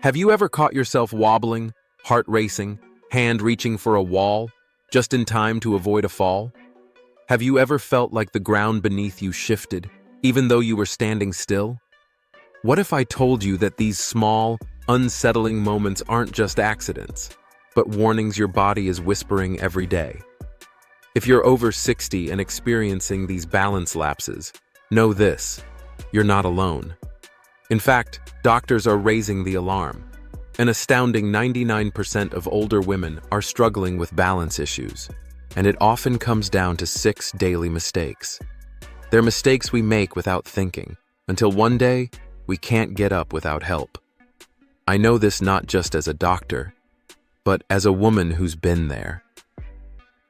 Have you ever caught yourself wobbling, heart racing, hand reaching for a wall, just in time to avoid a fall? Have you ever felt like the ground beneath you shifted, even though you were standing still? What if I told you that these small, unsettling moments aren't just accidents, but warnings your body is whispering every day? If you're over 60 and experiencing these balance lapses, know this: you're not alone. In fact, doctors are raising the alarm. An astounding 99% of older women are struggling with balance issues, and it often comes down to 6 daily mistakes. They're mistakes we make without thinking, until one day, we can't get up without help. I know this not just as a doctor, but as a woman who's been there.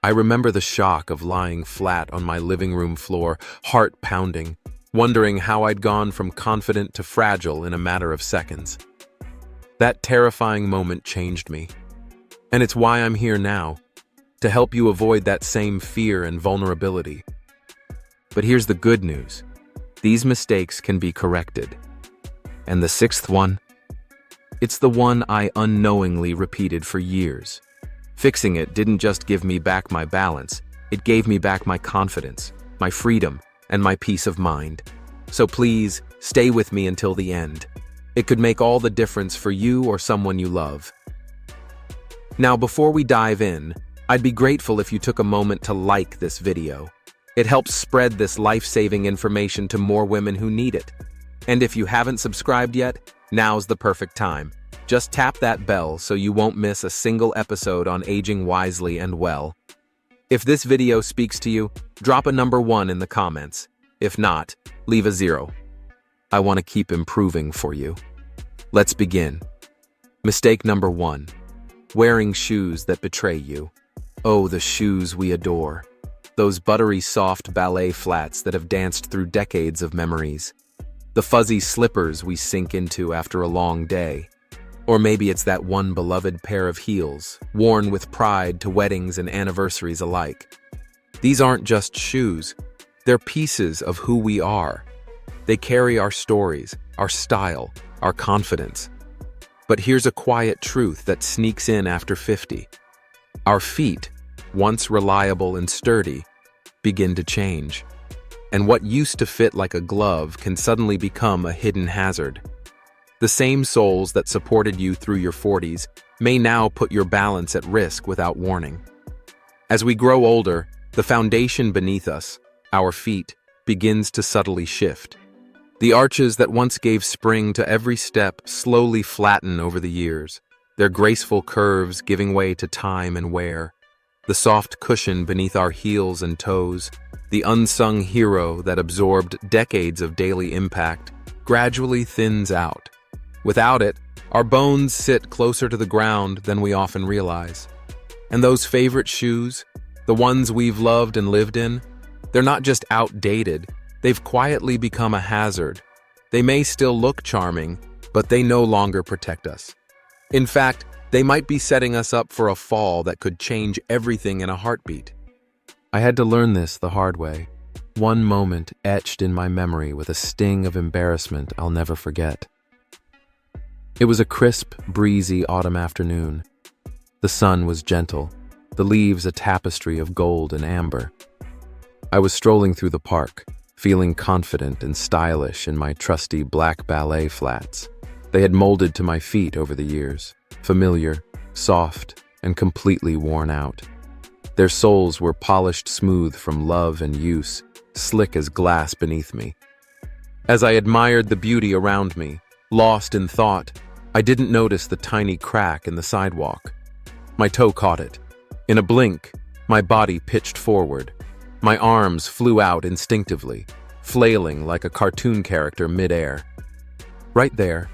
I remember the shock of lying flat on my living room floor, heart pounding, wondering how I'd gone from confident to fragile in a matter of seconds. That terrifying moment changed me. And it's why I'm here now, to help you avoid that same fear and vulnerability. But here's the good news. These mistakes can be corrected. And the 6th one? It's the one I unknowingly repeated for years. Fixing it didn't just give me back my balance, it gave me back my confidence, my freedom, and my peace of mind. So please, stay with me until the end. It could make all the difference for you or someone you love. Now, before we dive in, I'd be grateful if you took a moment to like this video. It helps spread this life-saving information to more women who need it. And if you haven't subscribed yet, now's the perfect time. Just tap that bell so you won't miss a single episode on aging wisely and well. If this video speaks to you, drop a number 1 in the comments. If not, leave a 0. I want to keep improving for you. Let's begin. Mistake number 1. Wearing shoes that betray you. Oh, the shoes we adore. Those buttery soft ballet flats that have danced through decades of memories. The fuzzy slippers we sink into after a long day. Or maybe it's that one beloved pair of heels, worn with pride to weddings and anniversaries alike. These aren't just shoes, they're pieces of who we are. They carry our stories, our style, our confidence. But here's a quiet truth that sneaks in after 50. Our feet, once reliable and sturdy, begin to change. And what used to fit like a glove can suddenly become a hidden hazard. The same soles that supported you through your 40s may now put your balance at risk without warning. As we grow older, the foundation beneath us, our feet, begins to subtly shift. The arches that once gave spring to every step slowly flatten over the years, their graceful curves giving way to time and wear. The soft cushion beneath our heels and toes, the unsung hero that absorbed decades of daily impact, gradually thins out. Without it, our bones sit closer to the ground than we often realize. And those favorite shoes, the ones we've loved and lived in, they're not just outdated, they've quietly become a hazard. They may still look charming, but they no longer protect us. In fact, they might be setting us up for a fall that could change everything in a heartbeat. I had to learn this the hard way. One moment etched in my memory with a sting of embarrassment I'll never forget. It was a crisp, breezy autumn afternoon. The sun was gentle, the leaves a tapestry of gold and amber. I was strolling through the park, feeling confident and stylish in my trusty black ballet flats. They had molded to my feet over the years, familiar, soft, and completely worn out. Their soles were polished smooth from love and use, slick as glass beneath me. As I admired the beauty around me, lost in thought, I didn't notice the tiny crack in the sidewalk. My toe caught it. In a blink, my body pitched forward. My arms flew out instinctively, flailing like a cartoon character midair. Right there,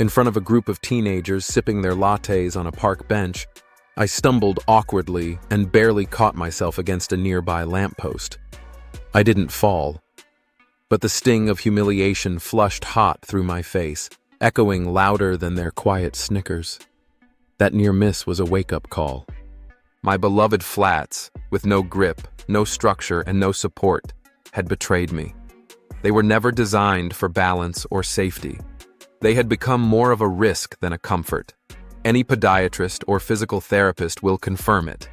in front of a group of teenagers sipping their lattes on a park bench, I stumbled awkwardly and barely caught myself against a nearby lamppost. I didn't fall, but the sting of humiliation flushed hot through my face, echoing louder than their quiet snickers. That near miss was a wake-up call. My beloved flats, with no grip, no structure, and no support, had betrayed me. They were never designed for balance or safety. They had become more of a risk than a comfort. Any podiatrist or physical therapist will confirm it.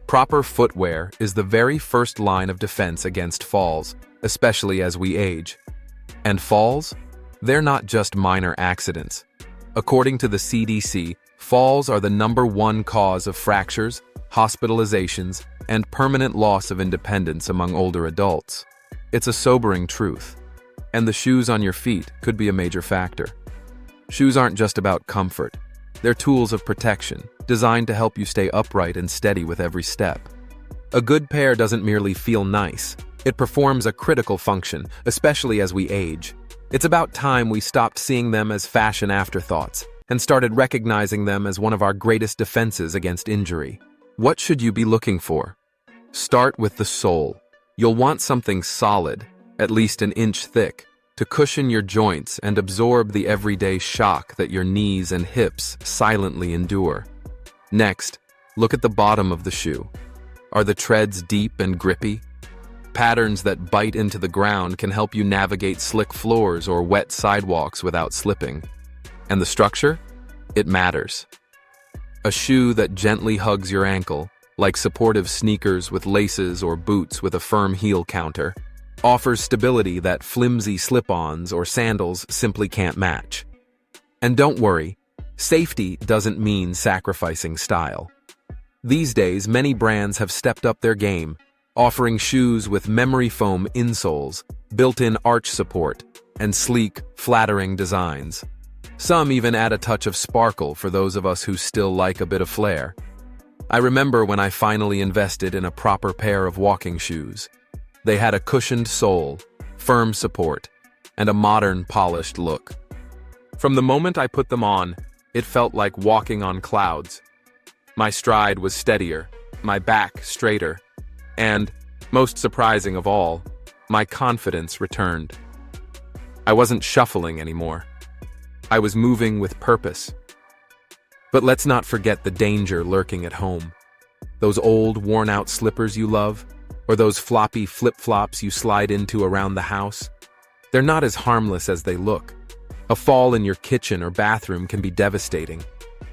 Proper footwear is the very first line of defense against falls, especially as we age. And falls? They're not just minor accidents. According to the CDC, falls are the #1 cause of fractures, hospitalizations, and permanent loss of independence among older adults. It's a sobering truth. And the shoes on your feet could be a major factor. Shoes aren't just about comfort. They're tools of protection, designed to help you stay upright and steady with every step. A good pair doesn't merely feel nice. It performs a critical function, especially as we age. It's about time we stopped seeing them as fashion afterthoughts and started recognizing them as one of our greatest defenses against injury. What should you be looking for? Start with the sole. You'll want something solid, at least an inch thick, to cushion your joints and absorb the everyday shock that your knees and hips silently endure. Next, look at the bottom of the shoe. Are the treads deep and grippy? Patterns that bite into the ground can help you navigate slick floors or wet sidewalks without slipping. And the structure? It matters. A shoe that gently hugs your ankle, like supportive sneakers with laces or boots with a firm heel counter, offers stability that flimsy slip-ons or sandals simply can't match. And don't worry, safety doesn't mean sacrificing style. These days, many brands have stepped up their game, offering shoes with memory foam insoles, built-in arch support, and sleek, flattering designs. Some even add a touch of sparkle for those of us who still like a bit of flair. I remember when I finally invested in a proper pair of walking shoes. They had a cushioned sole, firm support, and a modern, polished look. From the moment I put them on, it felt like walking on clouds. My stride was steadier, my back straighter, and, most surprising of all, my confidence returned. I wasn't shuffling anymore. I was moving with purpose. But let's not forget the danger lurking at home. Those old, worn-out slippers you love, or those floppy flip-flops you slide into around the house, they're not as harmless as they look. A fall in your kitchen or bathroom can be devastating.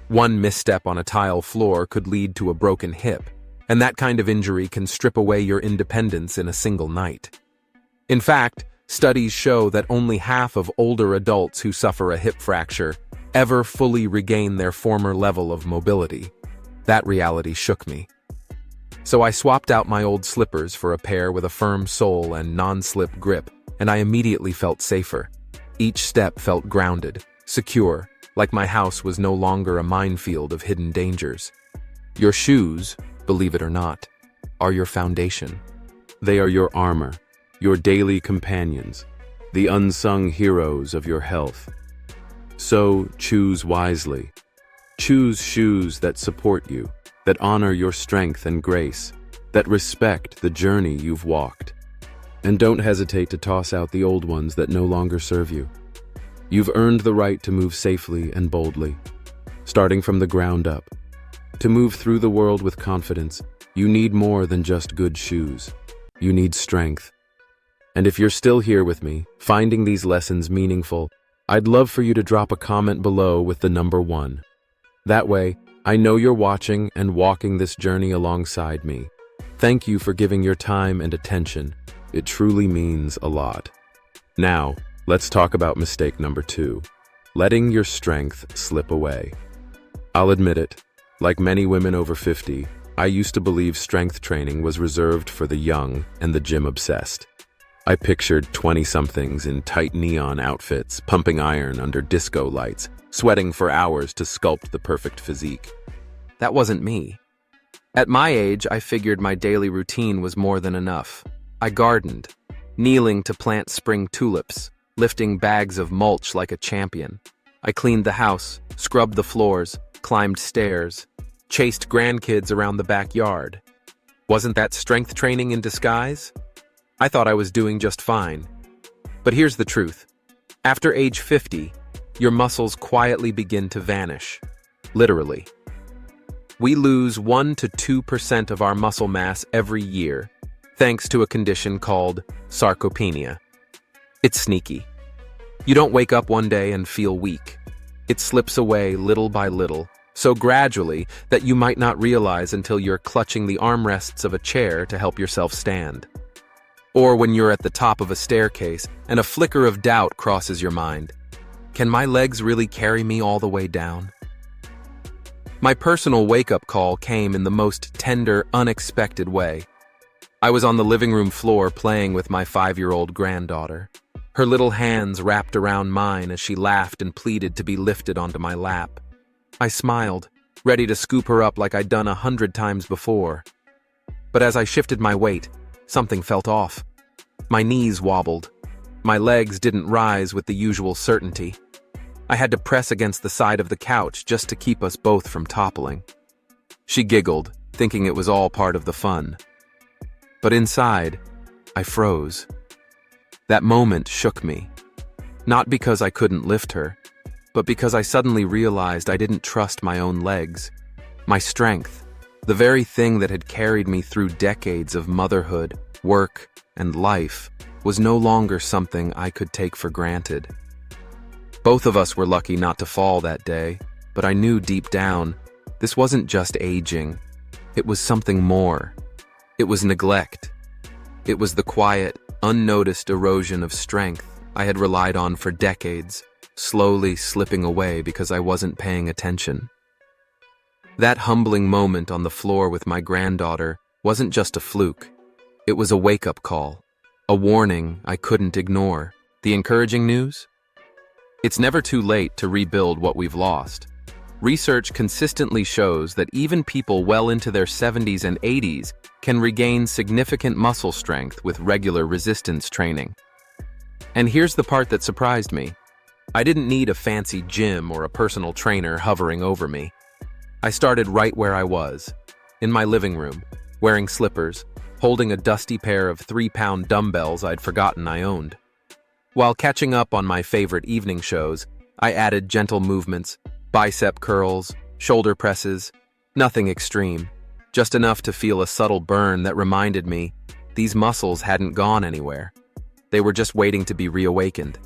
One misstep on a tile floor could lead to a broken hip, and that kind of injury can strip away your independence in a single night. In fact, studies show that only half of older adults who suffer a hip fracture ever fully regain their former level of mobility. That reality shook me. So I swapped out my old slippers for a pair with a firm sole and non-slip grip, and I immediately felt safer. Each step felt grounded, secure, like my house was no longer a minefield of hidden dangers. Your shoes, believe it or not, are your foundation. They are your armor, your daily companions, the unsung heroes of your health. So choose wisely. Choose shoes that support you, that honor your strength and grace, that respect the journey you've walked. And don't hesitate to toss out the old ones that no longer serve you. You've earned the right to move safely and boldly, starting from the ground up. To move through the world with confidence, you need more than just good shoes. You need strength. And if you're still here with me, finding these lessons meaningful, I'd love for you to drop a comment below with the number 1. That way, I know you're watching and walking this journey alongside me. Thank you for giving your time and attention. It truly means a lot. Now, let's talk about mistake number 2, letting your strength slip away. I'll admit it, like many women over 50, I used to believe strength training was reserved for the young and the gym-obsessed. I pictured 20-somethings in tight neon outfits, pumping iron under disco lights, sweating for hours to sculpt the perfect physique. That wasn't me. At my age, I figured my daily routine was more than enough. I gardened, kneeling to plant spring tulips, lifting bags of mulch like a champion. I cleaned the house, scrubbed the floors, climbed stairs, chased grandkids around the backyard. Wasn't that strength training in disguise? I thought I was doing just fine. But here's the truth. After age 50, your muscles quietly begin to vanish. Literally. We lose 1 to 2% of our muscle mass every year, thanks to a condition called sarcopenia. It's sneaky. You don't wake up one day and feel weak. It slips away little by little, so gradually that you might not realize until you're clutching the armrests of a chair to help yourself stand. Or when you're at the top of a staircase and a flicker of doubt crosses your mind. Can my legs really carry me all the way down? My personal wake-up call came in the most tender, unexpected way. I was on the living room floor playing with my 5-year-old granddaughter. Her little hands wrapped around mine as she laughed and pleaded to be lifted onto my lap. I smiled, ready to scoop her up like I'd done 100 times before. But as I shifted my weight, something felt off. My knees wobbled. My legs didn't rise with the usual certainty. I had to press against the side of the couch just to keep us both from toppling. She giggled, thinking it was all part of the fun. But inside, I froze. That moment shook me. Not because I couldn't lift her, but because I suddenly realized I didn't trust my own legs. My strength, the very thing that had carried me through decades of motherhood, work, and life, was no longer something I could take for granted. Both of us were lucky not to fall that day, but I knew deep down, this wasn't just aging. It was something more. It was neglect. It was the quiet, unnoticed erosion of strength I had relied on for decades, slowly slipping away because I wasn't paying attention. That humbling moment on the floor with my granddaughter wasn't just a fluke. It was a wake-up call, a warning I couldn't ignore. The encouraging news? It's never too late to rebuild what we've lost. Research consistently shows that even people well into their 70s and 80s can regain significant muscle strength with regular resistance training. And here's the part that surprised me. I didn't need a fancy gym or a personal trainer hovering over me. I started right where I was, in my living room, wearing slippers, holding a dusty pair of 3-pound dumbbells I'd forgotten I owned. While catching up on my favorite evening shows, I added gentle movements, bicep curls, shoulder presses, nothing extreme, just enough to feel a subtle burn that reminded me these muscles hadn't gone anywhere. They were just waiting to be reawakened.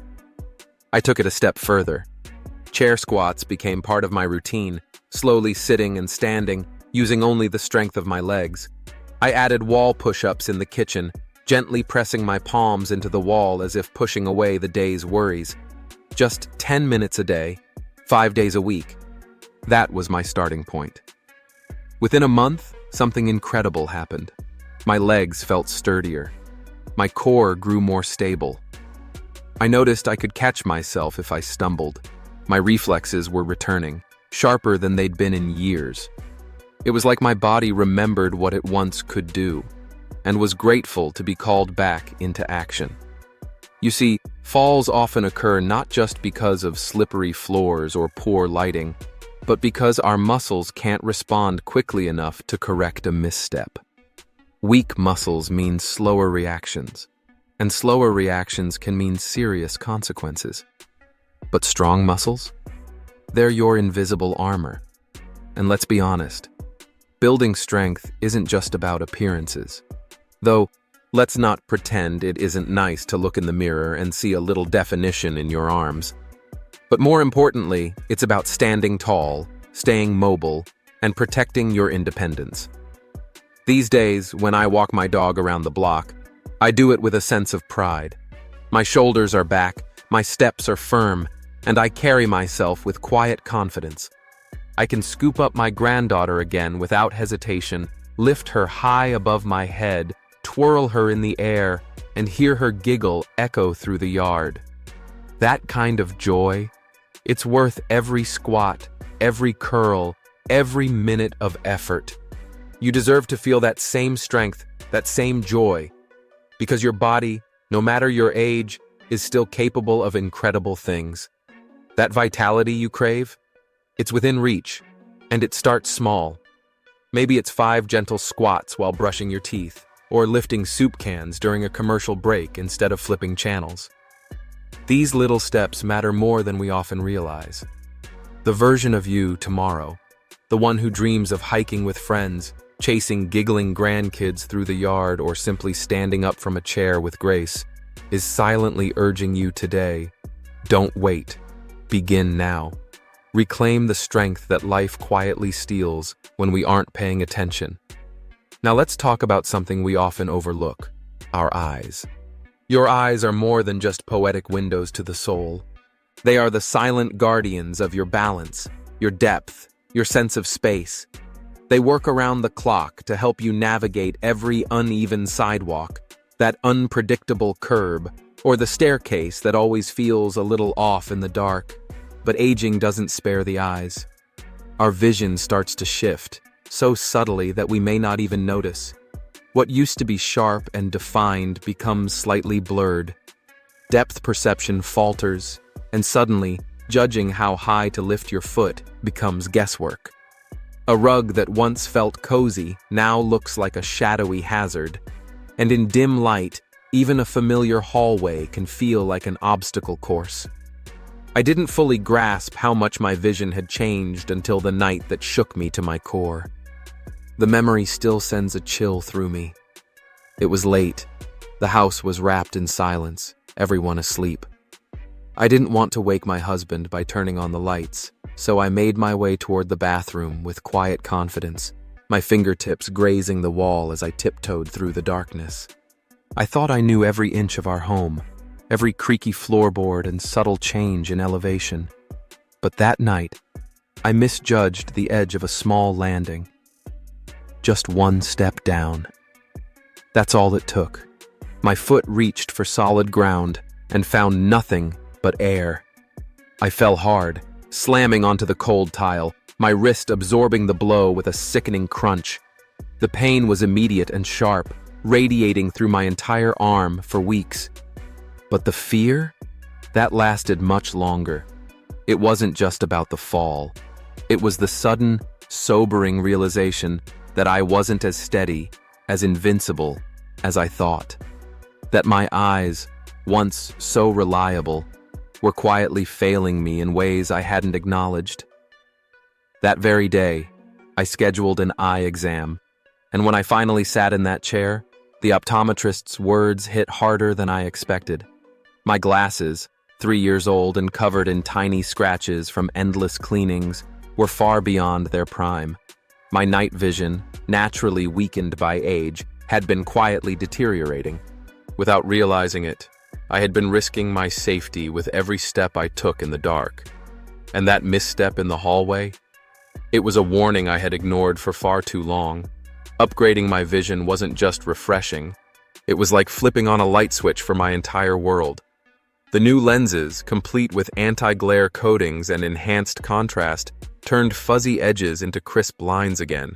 I took it a step further. Chair squats became part of my routine, slowly sitting and standing, using only the strength of my legs. I added wall push-ups in the kitchen, gently pressing my palms into the wall as if pushing away the day's worries. Just 10 minutes a day, 5 days a week. That was my starting point. Within a month, something incredible happened. My legs felt sturdier. My core grew more stable. I noticed I could catch myself if I stumbled. My reflexes were returning, sharper than they'd been in years. It was like my body remembered what it once could do, and was grateful to be called back into action. You see, falls often occur not just because of slippery floors or poor lighting, but because our muscles can't respond quickly enough to correct a misstep. Weak muscles mean slower reactions, and slower reactions can mean serious consequences. But strong muscles? They're your invisible armor. And let's be honest, building strength isn't just about appearances. Though, let's not pretend it isn't nice to look in the mirror and see a little definition in your arms. But more importantly, it's about standing tall, staying mobile, and protecting your independence. These days, when I walk my dog around the block, I do it with a sense of pride. My shoulders are back, my steps are firm, and I carry myself with quiet confidence. I can scoop up my granddaughter again without hesitation, lift her high above my head, twirl her in the air, and hear her giggle echo through the yard. That kind of joy, it's worth every squat, every curl, every minute of effort. You deserve to feel that same strength, that same joy, because your body, no matter your age, is still capable of incredible things. That vitality you crave, it's within reach, and it starts small. Maybe it's 5 gentle squats while brushing your teeth, or lifting soup cans during a commercial break instead of flipping channels. These little steps matter more than we often realize. The version of you tomorrow, the one who dreams of hiking with friends, chasing giggling grandkids through the yard, or simply standing up from a chair with grace, is silently urging you today, don't wait, begin now. Reclaim the strength that life quietly steals when we aren't paying attention. Now let's talk about something we often overlook, our eyes. Your eyes are more than just poetic windows to the soul. They are the silent guardians of your balance, your depth, your sense of space. They work around the clock to help you navigate every uneven sidewalk, that unpredictable curb, or the staircase that always feels a little off in the dark. But aging doesn't spare the eyes. Our vision starts to shift, so subtly that we may not even notice. What used to be sharp and defined becomes slightly blurred. Depth perception falters, and suddenly, judging how high to lift your foot becomes guesswork. A rug that once felt cozy now looks like a shadowy hazard, and in dim light, even a familiar hallway can feel like an obstacle course. I didn't fully grasp how much my vision had changed until the night that shook me to my core. The memory still sends a chill through me. It was late. The house was wrapped in silence, everyone asleep. I didn't want to wake my husband by turning on the lights, so I made my way toward the bathroom with quiet confidence, my fingertips grazing the wall as I tiptoed through the darkness. I thought I knew every inch of our home, every creaky floorboard and subtle change in elevation. But that night, I misjudged the edge of a small landing. Just one step down. That's all it took. My foot reached for solid ground and found nothing but air. I fell hard, slamming onto the cold tile, my wrist absorbing the blow with a sickening crunch. The pain was immediate and sharp, radiating through my entire arm for weeks. But the fear? That lasted much longer. It wasn't just about the fall. It was the sudden, sobering realization that I wasn't as steady, as invincible as I thought. That my eyes, once so reliable, were quietly failing me in ways I hadn't acknowledged. That very day, I scheduled an eye exam, and when I finally sat in that chair, the optometrist's words hit harder than I expected. My glasses, 3 years old and covered in tiny scratches from endless cleanings, were far beyond their prime. My night vision, naturally weakened by age, had been quietly deteriorating. Without realizing it, I had been risking my safety with every step I took in the dark. And that misstep in the hallway? It was a warning I had ignored for far too long. Upgrading my vision wasn't just refreshing. It was like flipping on a light switch for my entire world. The new lenses, complete with anti-glare coatings and enhanced contrast, turned fuzzy edges into crisp lines again.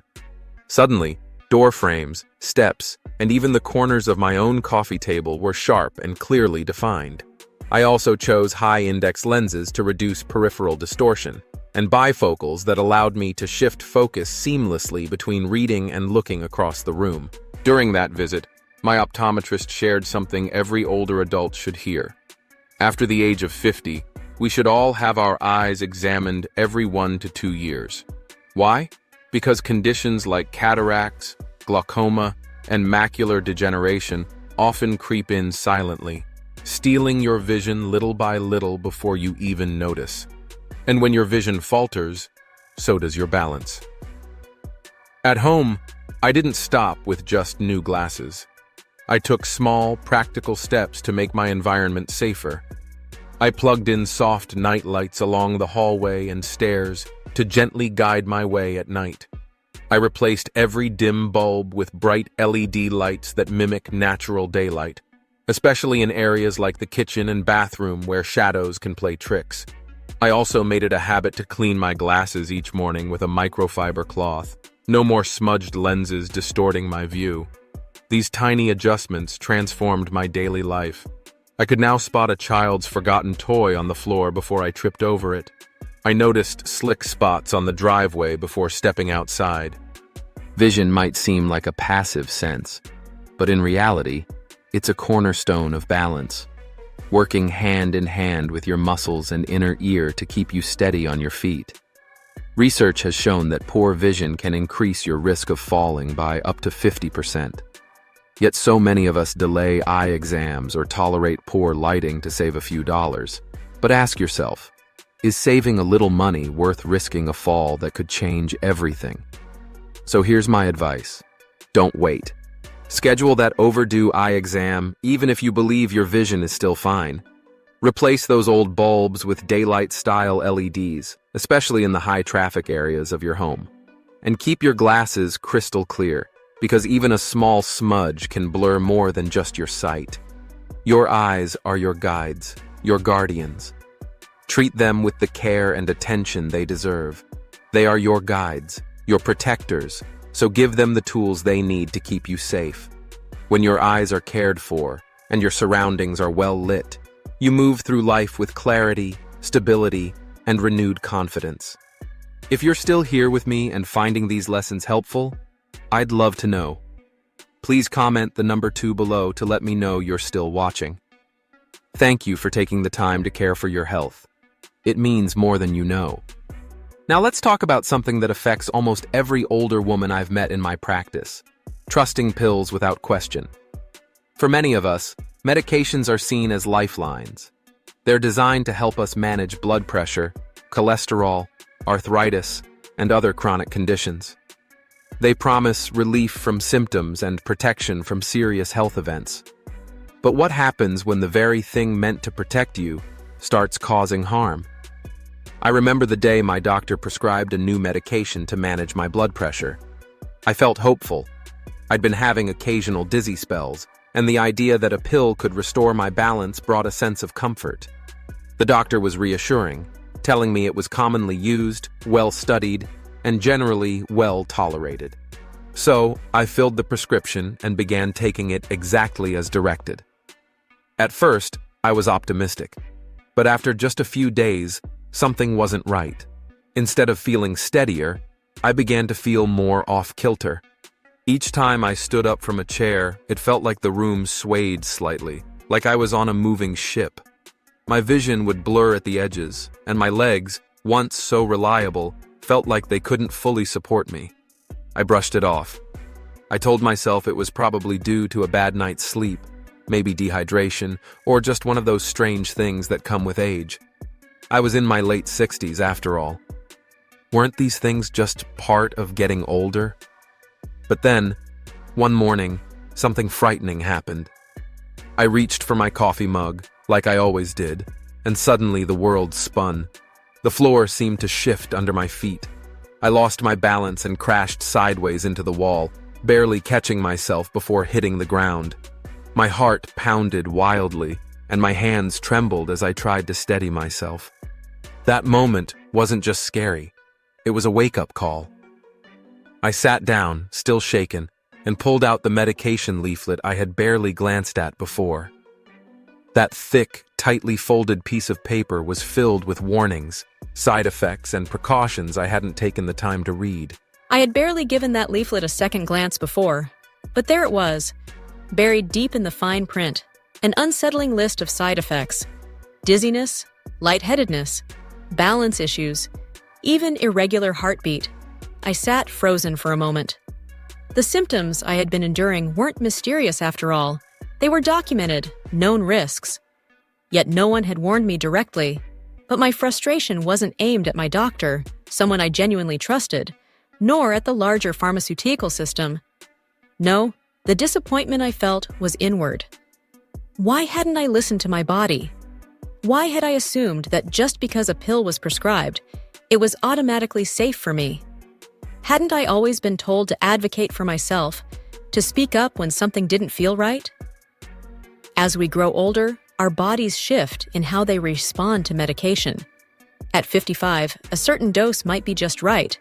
Suddenly, door frames, steps, and even the corners of my own coffee table were sharp and clearly defined. I also chose high-index lenses to reduce peripheral distortion, and bifocals that allowed me to shift focus seamlessly between reading and looking across the room. During that visit, my optometrist shared something every older adult should hear. After the age of 50, we should all have our eyes examined every 1 to 2 years. Why? Because conditions like cataracts, glaucoma, and macular degeneration often creep in silently, stealing your vision little by little before you even notice. And when your vision falters, so does your balance. At home, I didn't stop with just new glasses. I took small, practical steps to make my environment safer. I plugged in soft night lights along the hallway and stairs to gently guide my way at night. I replaced every dim bulb with bright LED lights that mimic natural daylight, especially in areas like the kitchen and bathroom where shadows can play tricks. I also made it a habit to clean my glasses each morning with a microfiber cloth. No more smudged lenses distorting my view. These tiny adjustments transformed my daily life. I could now spot a child's forgotten toy on the floor before I tripped over it. I noticed slick spots on the driveway before stepping outside. Vision might seem like a passive sense, but in reality, it's a cornerstone of balance, working hand in hand with your muscles and inner ear to keep you steady on your feet. Research has shown that poor vision can increase your risk of falling by up to 50%. Yet so many of us delay eye exams or tolerate poor lighting to save a few dollars. But ask yourself, is saving a little money worth risking a fall that could change everything? So here's my advice. Don't wait. Schedule that overdue eye exam, even if you believe your vision is still fine. Replace those old bulbs with daylight-style LEDs, especially in the high-traffic areas of your home. And keep your glasses crystal clear, because even a small smudge can blur more than just your sight. Your eyes are your guides, your guardians. Treat them with the care and attention they deserve. They are your guides, your protectors, so give them the tools they need to keep you safe. When your eyes are cared for and your surroundings are well lit, you move through life with clarity, stability, and renewed confidence. If you're still here with me and finding these lessons helpful, I'd love to know. Please comment the number 2 below to let me know you're still watching. Thank you for taking the time to care for your health. It means more than you know. Now let's talk about something that affects almost every older woman I've met in my practice: trusting pills without question. For many of us, medications are seen as lifelines. They're designed to help us manage blood pressure, cholesterol, arthritis, and other chronic conditions. They promise relief from symptoms and protection from serious health events. But what happens when the very thing meant to protect you starts causing harm? I remember the day my doctor prescribed a new medication to manage my blood pressure. I felt hopeful. I'd been having occasional dizzy spells, and the idea that a pill could restore my balance brought a sense of comfort. The doctor was reassuring, telling me it was commonly used, well-studied, and generally well-tolerated. So, I filled the prescription and began taking it exactly as directed. At first, I was optimistic, but after just a few days, something wasn't right. Instead of feeling steadier, I began to feel more off-kilter. Each time I stood up from a chair, it felt like the room swayed slightly, like I was on a moving ship. My vision would blur at the edges, and my legs, once so reliable, felt like they couldn't fully support me. I brushed it off. I told myself it was probably due to a bad night's sleep, maybe dehydration, or just one of those strange things that come with age. I was in my late 60s after all. Weren't these things just part of getting older? But then, one morning, something frightening happened. I reached for my coffee mug, like I always did, and suddenly the world spun. The floor seemed to shift under my feet. I lost my balance and crashed sideways into the wall, barely catching myself before hitting the ground. My heart pounded wildly, and my hands trembled as I tried to steady myself. That moment wasn't just scary. It was a wake-up call. I sat down, still shaken, and pulled out the medication leaflet I had barely glanced at before. That thick, tightly folded piece of paper was filled with warnings, side effects, and precautions I hadn't taken the time to read. I had barely given that leaflet a second glance before, but there it was, buried deep in the fine print, an unsettling list of side effects: dizziness, lightheadedness, balance issues, even irregular heartbeat. I sat frozen for a moment. The symptoms I had been enduring weren't mysterious after all. They were documented, known risks. Yet no one had warned me directly. But my frustration wasn't aimed at my doctor, someone I genuinely trusted, nor at the larger pharmaceutical system. No, the disappointment I felt was inward. Why hadn't I listened to my body? Why had I assumed that just because a pill was prescribed, it was automatically safe for me? Hadn't I always been told to advocate for myself, to speak up when something didn't feel right? As we grow older, our bodies shift in how they respond to medication. At 55, a certain dose might be just right,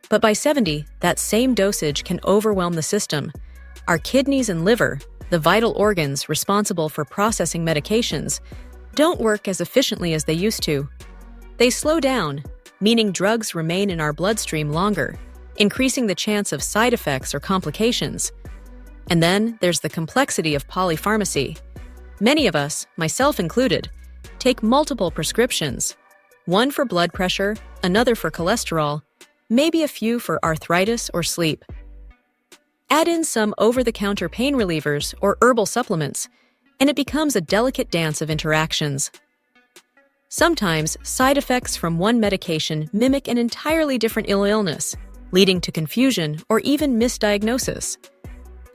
but by 70, that same dosage can overwhelm the system. Our kidneys and liver, the vital organs responsible for processing medications, don't work as efficiently as they used to. They slow down, meaning drugs remain in our bloodstream longer, increasing the chance of side effects or complications. And then there's the complexity of polypharmacy. Many of us, myself included, take multiple prescriptions, one for blood pressure, another for cholesterol, maybe a few for arthritis or sleep. Add in some over-the-counter pain relievers or herbal supplements, and it becomes a delicate dance of interactions. Sometimes, side effects from one medication mimic an entirely different illness, leading to confusion or even misdiagnosis.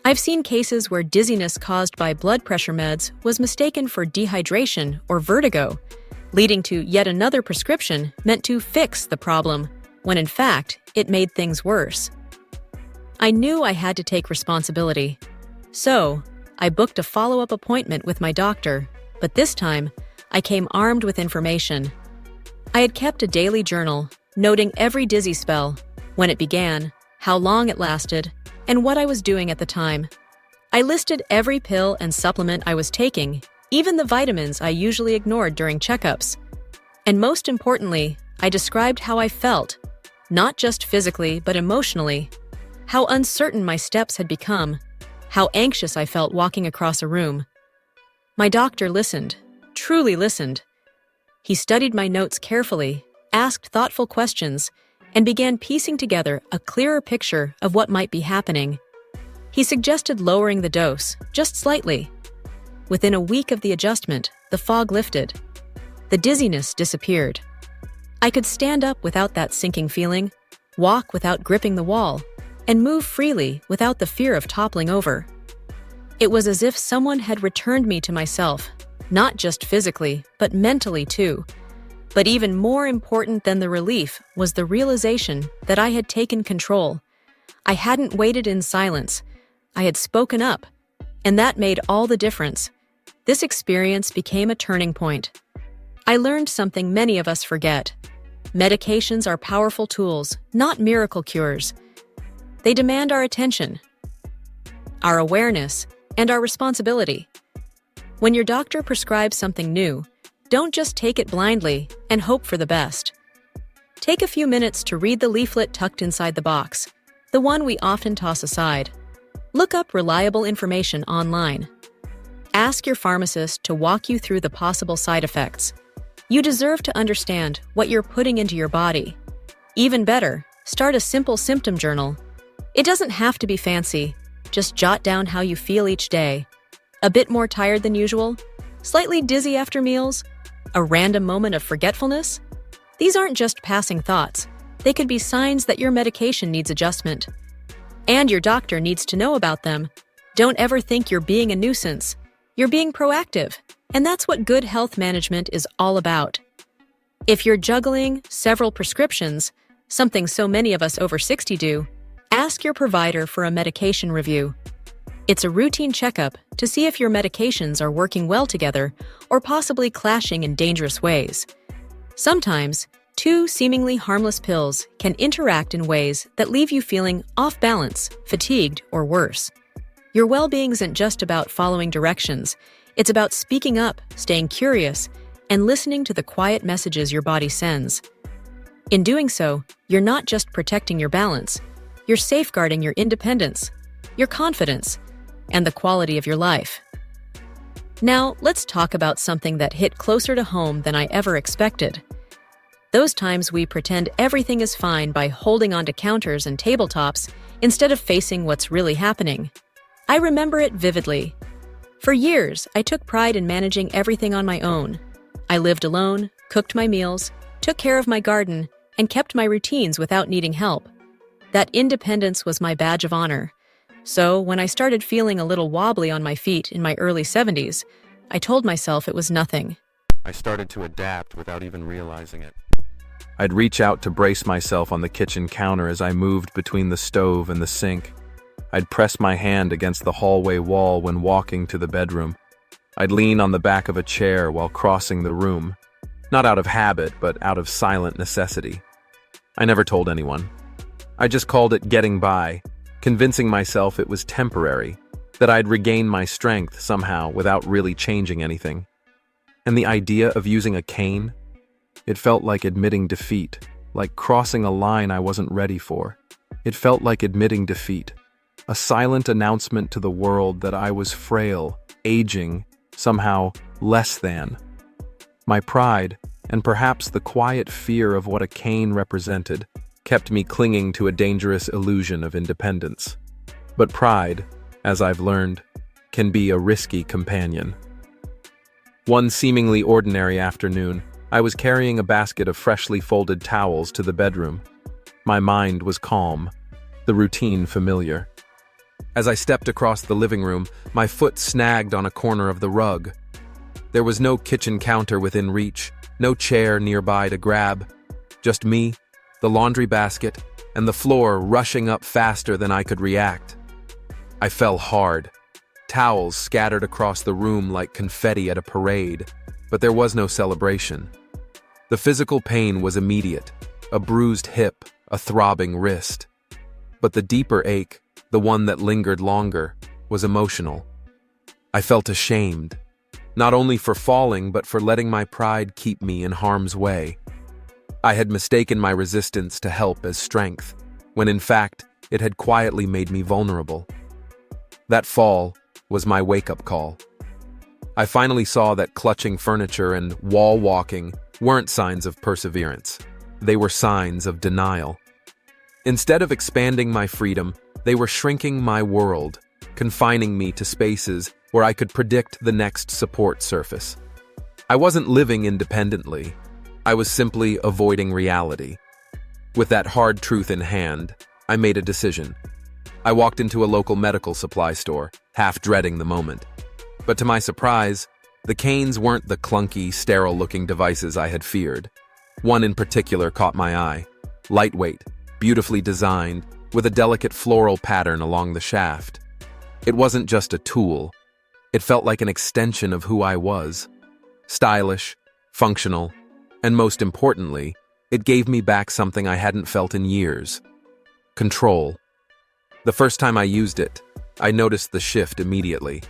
I've seen cases where dizziness caused by blood pressure meds was mistaken for dehydration or vertigo, leading to yet another prescription meant to fix the problem, when in fact, it made things worse. I knew I had to take responsibility. So, I booked a follow-up appointment with my doctor, but this time, I came armed with information. I had kept a daily journal, noting every dizzy spell, when it began, how long it lasted, and what I was doing at the time. I listed every pill and supplement I was taking, even the vitamins I usually ignored during checkups. And most importantly, I described how I felt, not just physically but emotionally, how uncertain my steps had become, how anxious I felt walking across a room. My doctor listened, truly listened. He studied my notes carefully, asked thoughtful questions, and began piecing together a clearer picture of what might be happening. He suggested lowering the dose, just slightly. Within a week of the adjustment, the fog lifted. The dizziness disappeared. I could stand up without that sinking feeling, walk without gripping the wall, and move freely without the fear of toppling over. It was as if someone had returned me to myself, not just physically, but mentally too. But even more important than the relief was the realization that I had taken control. I hadn't waited in silence. I had spoken up, and that made all the difference. This experience became a turning point. I learned something many of us forget. Medications are powerful tools, not miracle cures. They demand our attention, our awareness, and our responsibility. When your doctor prescribes something new, don't just take it blindly and hope for the best. Take a few minutes to read the leaflet tucked inside the box, the one we often toss aside. Look up reliable information online. Ask your pharmacist to walk you through the possible side effects. You deserve to understand what you're putting into your body. Even better, start a simple symptom journal. It doesn't have to be fancy. Just jot down how you feel each day. A bit more tired than usual? Slightly dizzy after meals? A random moment of forgetfulness? These aren't just passing thoughts. They could be signs that your medication needs adjustment. And your doctor needs to know about them. Don't ever think you're being a nuisance. You're being proactive, and that's what good health management is all about. If you're juggling several prescriptions, something so many of us over 60 do, ask your provider for a medication review. It's a routine checkup to see if your medications are working well together or possibly clashing in dangerous ways. Sometimes, two seemingly harmless pills can interact in ways that leave you feeling off balance, fatigued, or worse. Your well-being isn't just about following directions. It's about speaking up, staying curious, and listening to the quiet messages your body sends. In doing so, you're not just protecting your balance, you're safeguarding your independence, your confidence, and the quality of your life. Now, let's talk about something that hit closer to home than I ever expected. Those times we pretend everything is fine by holding onto counters and tabletops instead of facing what's really happening. I remember it vividly. For years, I took pride in managing everything on my own. I lived alone, cooked my meals, took care of my garden, and kept my routines without needing help. That independence was my badge of honor. So, when I started feeling a little wobbly on my feet in my early 70s, I told myself it was nothing. I started to adapt without even realizing it. I'd reach out to brace myself on the kitchen counter as I moved between the stove and the sink. I'd press my hand against the hallway wall when walking to the bedroom. I'd lean on the back of a chair while crossing the room, not out of habit, but out of silent necessity. I never told anyone. I just called it getting by, convincing myself it was temporary, that I'd regain my strength somehow without really changing anything. And the idea of using a cane? It felt like admitting defeat, like crossing a line I wasn't ready for. It felt like admitting defeat, a silent announcement to the world that I was frail, aging, somehow less than. My pride, and perhaps the quiet fear of what a cane represented, kept me clinging to a dangerous illusion of independence. But pride, as I've learned, can be a risky companion. One seemingly ordinary afternoon, I was carrying a basket of freshly folded towels to the bedroom. My mind was calm, the routine familiar. As I stepped across the living room, my foot snagged on a corner of the rug. There was no kitchen counter within reach, no chair nearby to grab. Just me, the laundry basket, and the floor rushing up faster than I could react. I fell hard. Towels scattered across the room like confetti at a parade, but there was no celebration. The physical pain was immediate, a bruised hip, a throbbing wrist. But the deeper ache, the one that lingered longer, was emotional. I felt ashamed, not only for falling but for letting my pride keep me in harm's way. I had mistaken my resistance to help as strength, when in fact it had quietly made me vulnerable. That fall was my wake-up call. I finally saw that clutching furniture and wall-walking weren't signs of perseverance. They were signs of denial. Instead of expanding my freedom, they were shrinking my world, confining me to spaces where I could predict the next support surface. I wasn't living independently. I was simply avoiding reality. With that hard truth in hand, I made a decision. I walked into a local medical supply store, half dreading the moment. But to my surprise, the canes weren't the clunky, sterile-looking devices I had feared. One in particular caught my eye. Lightweight, beautifully designed, with a delicate floral pattern along the shaft. It wasn't just a tool. It felt like an extension of who I was. Stylish, functional, and most importantly, it gave me back something I hadn't felt in years. Control. The first time I used it, I noticed the shift immediately.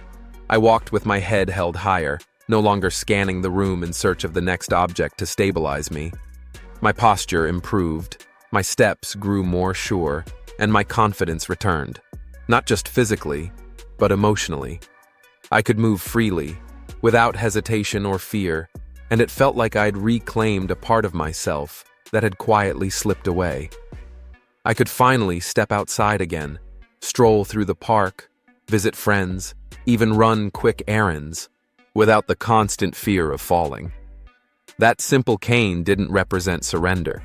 I walked with my head held higher, no longer scanning the room in search of the next object to stabilize me. My posture improved, my steps grew more sure, and my confidence returned. Not just physically, but emotionally. I could move freely, without hesitation or fear, and it felt like I'd reclaimed a part of myself that had quietly slipped away. I could finally step outside again, stroll through the park, visit friends, even run quick errands, without the constant fear of falling. That simple cane didn't represent surrender.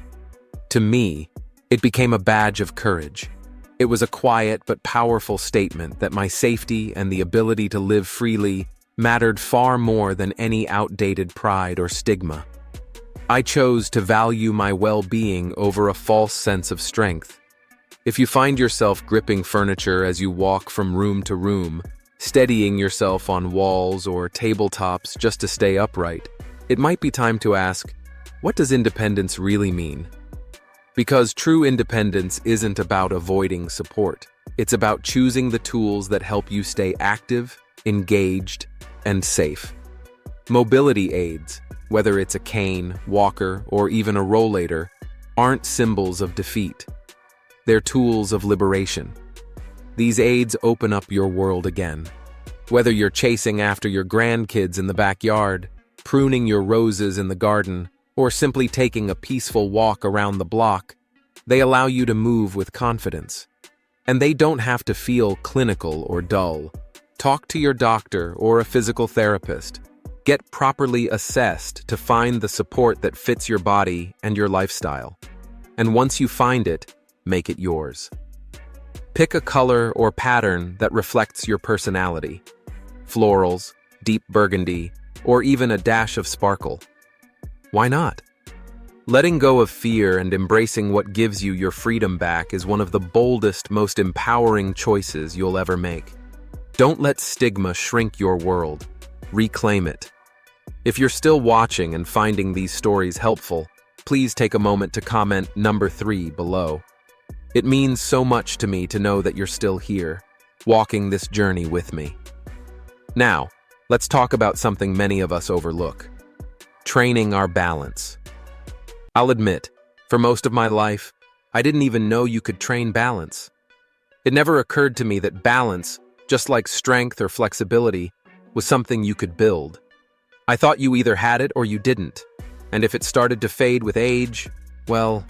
To me, it became a badge of courage. It was a quiet but powerful statement that my safety and the ability to live freely mattered far more than any outdated pride or stigma. I chose to value my well-being over a false sense of strength. If you find yourself gripping furniture as you walk from room to room, steadying yourself on walls or tabletops just to stay upright, it might be time to ask, what does independence really mean? Because true independence isn't about avoiding support. It's about choosing the tools that help you stay active, engaged, and safe. Mobility aids, whether it's a cane, walker, or even a rollator, aren't symbols of defeat. They're tools of liberation. These aids open up your world again. Whether you're chasing after your grandkids in the backyard, pruning your roses in the garden, or simply taking a peaceful walk around the block, they allow you to move with confidence. And they don't have to feel clinical or dull. Talk to your doctor or a physical therapist. Get properly assessed to find the support that fits your body and your lifestyle. And once you find it, make it yours. Pick a color or pattern that reflects your personality. Florals, deep burgundy, or even a dash of sparkle. Why not? Letting go of fear and embracing what gives you your freedom back is one of the boldest, most empowering choices you'll ever make. Don't let stigma shrink your world. Reclaim it. If you're still watching and finding these stories helpful, please take a moment to comment number 3 below. It means so much to me to know that you're still here, walking this journey with me. Now, let's talk about something many of us overlook. Training our balance. I'll admit, for most of my life, I didn't even know you could train balance. It never occurred to me that balance, just like strength or flexibility, was something you could build. I thought you either had it or you didn't, and if it started to fade with age, well,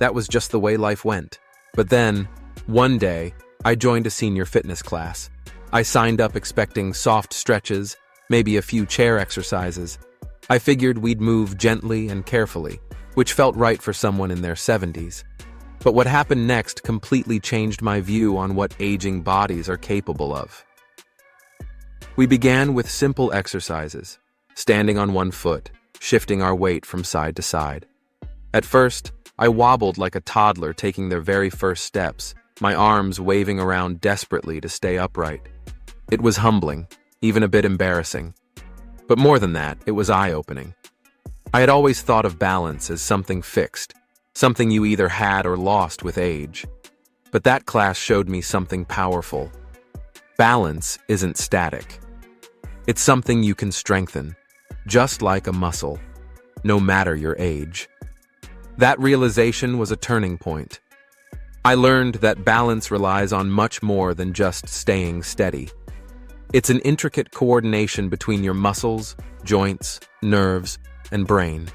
That was just the way life went. But then, one day, I joined a senior fitness class. I signed up expecting soft stretches, maybe a few chair exercises. I figured we'd move gently and carefully, which felt right for someone in their 70s. But what happened next completely changed my view on what aging bodies are capable of. We began with simple exercises, standing on one foot, shifting our weight from side to side. At first, I wobbled like a toddler taking their very first steps, my arms waving around desperately to stay upright. It was humbling, even a bit embarrassing. But more than that, it was eye-opening. I had always thought of balance as something fixed, something you either had or lost with age. But that class showed me something powerful. Balance isn't static. It's something you can strengthen, just like a muscle, no matter your age. That realization was a turning point. I learned that balance relies on much more than just staying steady. It's an intricate coordination between your muscles, joints, nerves, and brain.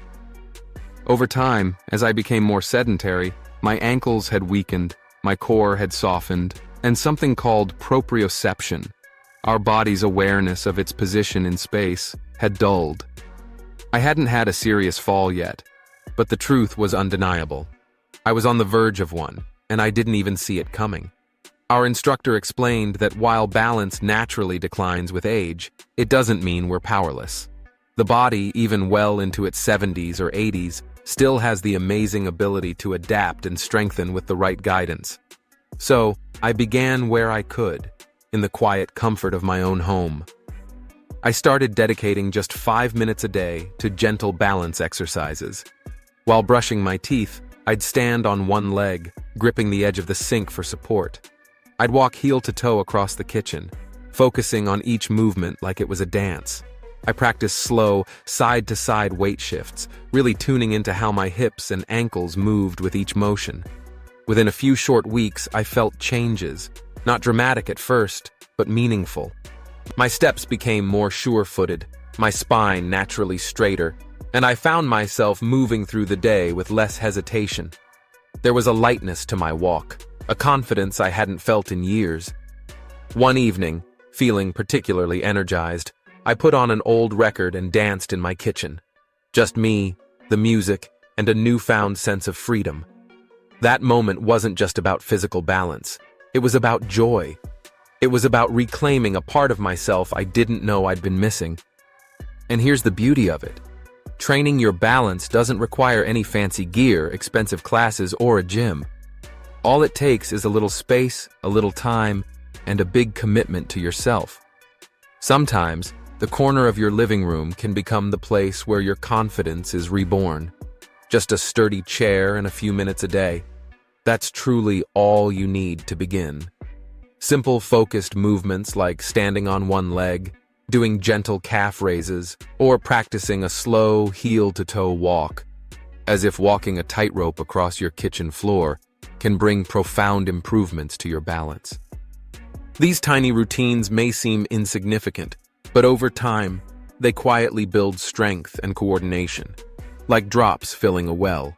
Over time, as I became more sedentary, my ankles had weakened, my core had softened, and something called proprioception, our body's awareness of its position in space, had dulled. I hadn't had a serious fall yet, but the truth was undeniable. I was on the verge of one, and I didn't even see it coming. Our instructor explained that while balance naturally declines with age, it doesn't mean we're powerless. The body, even well into its 70s or 80s, still has the amazing ability to adapt and strengthen with the right guidance. So, I began where I could, in the quiet comfort of my own home. I started dedicating just 5 minutes a day to gentle balance exercises. While brushing my teeth, I'd stand on one leg, gripping the edge of the sink for support. I'd walk heel to toe across the kitchen, focusing on each movement like it was a dance. I practiced slow, side-to-side weight shifts, really tuning into how my hips and ankles moved with each motion. Within a few short weeks, I felt changes, not dramatic at first, but meaningful. My steps became more sure-footed, my spine naturally straighter, and I found myself moving through the day with less hesitation. There was a lightness to my walk, a confidence I hadn't felt in years. One evening, feeling particularly energized, I put on an old record and danced in my kitchen. Just me, the music, and a newfound sense of freedom. That moment wasn't just about physical balance. It was about joy. It was about reclaiming a part of myself I didn't know I'd been missing. And here's the beauty of it. Training your balance doesn't require any fancy gear, expensive classes, or a gym. All it takes is a little space, a little time, and a big commitment to yourself. Sometimes, the corner of your living room can become the place where your confidence is reborn. Just a sturdy chair and a few minutes a day. That's truly all you need to begin. Simple, focused movements like standing on one leg, doing gentle calf raises, or practicing a slow heel-to-toe walk, as if walking a tightrope across your kitchen floor, can bring profound improvements to your balance. These tiny routines may seem insignificant, but over time, they quietly build strength and coordination, like drops filling a well.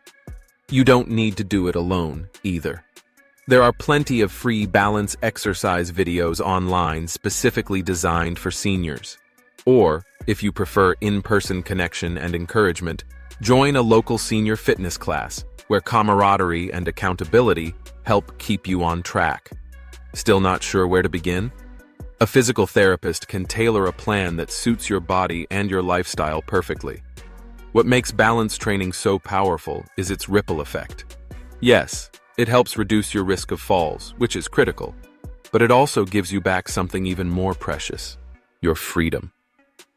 You don't need to do it alone, either. There are plenty of free balance exercise videos online specifically designed for seniors. Or, if you prefer in-person connection and encouragement, join a local senior fitness class where camaraderie and accountability help keep you on track. Still not sure where to begin? A physical therapist can tailor a plan that suits your body and your lifestyle perfectly. What makes balance training so powerful is its ripple effect. Yes, it helps reduce your risk of falls, which is critical, but it also gives you back something even more precious, your freedom.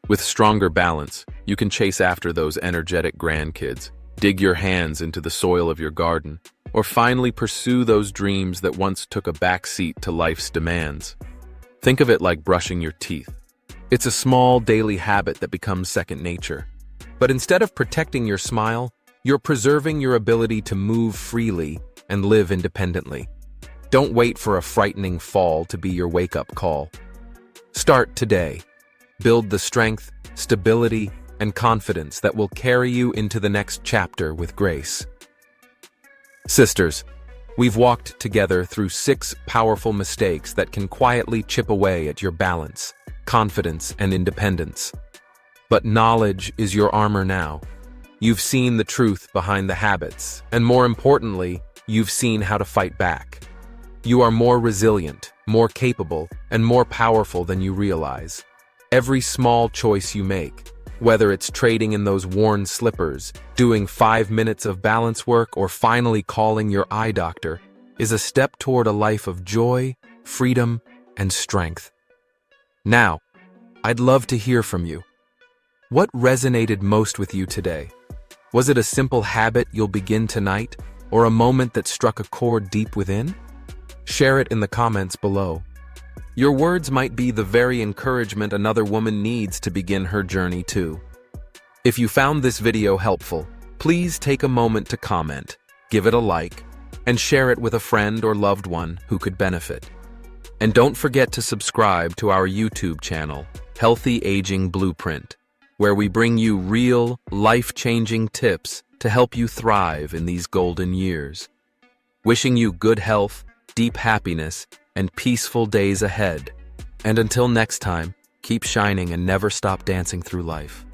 With stronger balance, you can chase after those energetic grandkids, dig your hands into the soil of your garden, or finally pursue those dreams that once took a backseat to life's demands. Think of it like brushing your teeth. It's a small daily habit that becomes second nature. But instead of protecting your smile, you're preserving your ability to move freely and live independently. Don't wait for a frightening fall to be your wake-up call. Start today. Build the strength, stability, and confidence that will carry you into the next chapter with grace. Sisters, we've walked together through 6 powerful mistakes that can quietly chip away at your balance, confidence, and independence. But knowledge is your armor now. You've seen the truth behind the habits, and more importantly, you've seen how to fight back. You are more resilient, more capable, and more powerful than you realize. Every small choice you make, whether it's trading in those worn slippers, doing 5 minutes of balance work, or finally calling your eye doctor, is a step toward a life of joy, freedom, and strength. Now, I'd love to hear from you. What resonated most with you today? Was it a simple habit you'll begin tonight, or a moment that struck a chord deep within? Share it in the comments below. Your words might be the very encouragement another woman needs to begin her journey too. If you found this video helpful, please take a moment to comment, give it a like, and share it with a friend or loved one who could benefit. And don't forget to subscribe to our YouTube channel, Healthy Aging Blueprint, where we bring you real, life-changing tips to help you thrive in these golden years. Wishing you good health, deep happiness, and peaceful days ahead. And until next time, keep shining and never stop dancing through life.